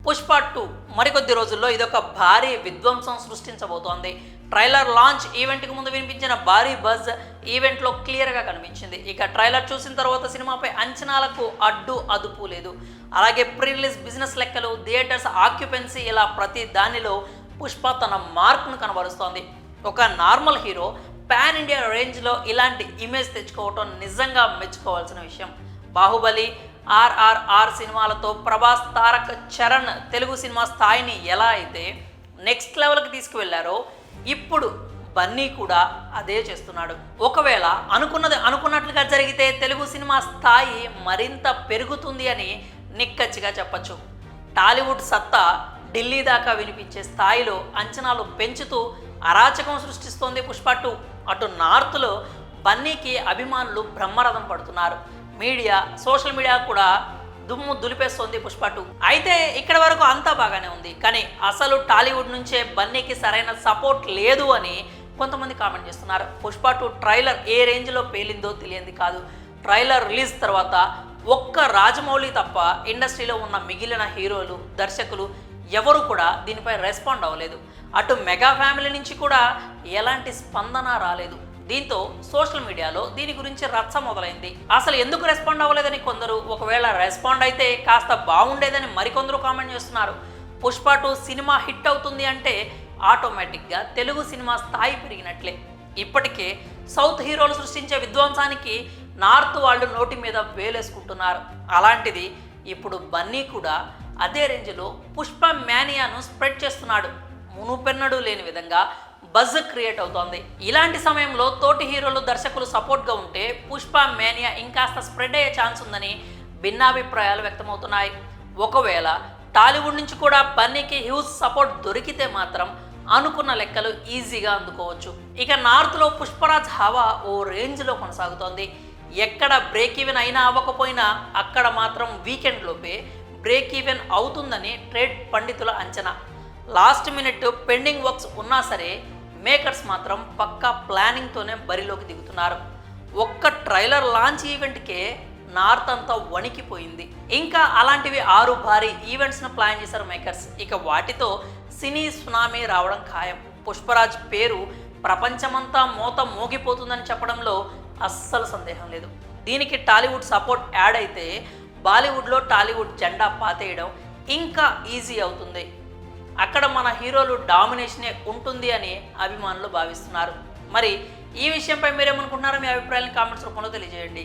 పుష్ప 2 మరికొద్ది రోజుల్లో ఇదొక భారీ విధ్వంసం సృష్టించబోతోంది. ట్రైలర్ లాంచ్ ఈవెంట్కి ముందు వినిపించిన భారీ బజ్ ఈవెంట్లో క్లియర్గా కనిపించింది. ఇక ట్రైలర్ చూసిన తర్వాత సినిమాపై అంచనాలకు అడ్డు అదుపు లేదు. అలాగే ప్రీ రిలీజ్ బిజినెస్ లెక్కలు, థియేటర్స్ ఆక్యుపెన్సీ, ఇలా ప్రతి దానిలో పుష్ప తన మార్క్ను కనబరుస్తోంది. ఒక నార్మల్ హీరో పాన్ ఇండియా రేంజ్లో ఇలాంటి ఇమేజ్ తెచ్చుకోవటం నిజంగా మెచ్చుకోవాల్సిన విషయం. బాహుబలి, RRR సినిమాలతో ప్రభాస్, తారక్, చరణ్ తెలుగు సినిమా స్థాయిని ఎలా అయితే నెక్స్ట్ లెవెల్కి తీసుకువెళ్లారో ఇప్పుడు బన్నీ కూడా అదే చేస్తున్నాడు. ఒకవేళ అనుకున్నది అనుకున్నట్లుగా జరిగితే తెలుగు సినిమా స్థాయి మరింత పెరుగుతుంది అని నిక్కచ్చిగా చెప్పచ్చు. టాలీవుడ్ సత్తా ఢిల్లీ దాకా వినిపించే స్థాయిలో అంచనాలు పెంచుతూ అరాచకం సృష్టిస్తోంది పుష్ప 2. అటు నార్త్లో బన్నీకి అభిమానులు బ్రహ్మరథం పడుతున్నారు. మీడియా, సోషల్ మీడియా కూడా దుమ్ము దులిపేస్తోంది పుష్ప 2. అయితే ఇక్కడ వరకు అంతా బాగానే ఉంది, కానీ అసలు టాలీవుడ్ నుంచే బన్నీకి సరైన సపోర్ట్ లేదు అని కొంతమంది కామెంట్ చేస్తున్నారు. పుష్ప 2 ట్రైలర్ ఏ రేంజ్లో పేలిందో తెలియంది కాదు. ట్రైలర్ రిలీజ్ తర్వాత ఒక్క రాజమౌళి తప్ప ఇండస్ట్రీలో ఉన్న మిగిలిన హీరోలు, దర్శకులు ఎవరు కూడా దీనిపై రెస్పాండ్ అవ్వలేదు. అటు మెగా ఫ్యామిలీ నుంచి కూడా ఎలాంటి స్పందన రాలేదు. దీంతో సోషల్ మీడియాలో దీని గురించి రచ్చ మొదలైంది. అసలు ఎందుకు రెస్పాండ్ అవ్వలేదని కొందరు, ఒకవేళ రెస్పాండ్ అయితే కాస్త బాగుండేదని మరికొందరు కామెంట్ చేస్తున్నారు. పుష్ప 2 సినిమా హిట్ అవుతుంది అంటే ఆటోమేటిక్గా తెలుగు సినిమా స్థాయి పెరిగినట్లే. ఇప్పటికే సౌత్ హీరోలు సృష్టించే విధ్వంసానికి నార్త్ వాళ్ళు నోటి మీద వేలేసుకుంటున్నారు. అలాంటిది ఇప్పుడు బన్నీ కూడా అదే రేంజ్లో పుష్ప మ్యానియాను స్ప్రెడ్ చేస్తున్నాడు. మునుపెన్నడూ లేని విధంగా బజ్ క్రియేట్ అవుతోంది. ఇలాంటి సమయంలో తోటి హీరోలు, దర్శకులు సపోర్ట్గా ఉంటే పుష్ప మేనియా ఇంకాస్త స్ప్రెడ్ అయ్యే ఛాన్స్ ఉందని భిన్నాభిప్రాయాలు వ్యక్తమవుతున్నాయి. ఒకవేళ టాలీవుడ్ నుంచి కూడా బన్నీకి హ్యూజ్ సపోర్ట్ దొరికితే మాత్రం అనుకున్న లెక్కలు ఈజీగా అందుకోవచ్చు. ఇక నార్త్లో పుష్పరాజ్ హవా ఓ రేంజ్లో కొనసాగుతోంది. ఎక్కడ బ్రేక్ ఈవెన్ అయినా అవ్వకపోయినా అక్కడ మాత్రం వీకెండ్ లోపే బ్రేక్ ఈవెన్ అవుతుందని ట్రేడ్ పండితుల అంచనా. లాస్ట్ మినిట్ పెండింగ్ వర్క్స్ ఉన్నా సరే మేకర్స్ మాత్రం పక్కా ప్లానింగ్తోనే బరిలోకి దిగుతున్నారు. ఒక్క ట్రైలర్ లాంచ్ ఈవెంట్కే నార్త్ అంతా వణికిపోయింది. ఇంకా అలాంటివి 6 భారీ ఈవెంట్స్ను ప్లాన్ చేశారు మేకర్స్. ఇక వాటితో సినీ సునామీ రావడం ఖాయం. పుష్పరాజ్ పేరు ప్రపంచమంతా మోత మోగిపోతుందని చెప్పడంలో అస్సలు సందేహం లేదు. దీనికి టాలీవుడ్ సపోర్ట్ యాడ్ అయితే బాలీవుడ్లో టాలీవుడ్ జెండా పాతేయడం ఇంకా ఈజీ అవుతుంది. అక్కడ మన హీరోలు డామినేషనే ఉంటుంది అని అభిమానులు భావిస్తున్నారు. మరి ఈ విషయంపై మీరేమనుకుంటున్నారో మీ అభిప్రాయాలను కామెంట్స్ రూపంలో తెలియజేయండి.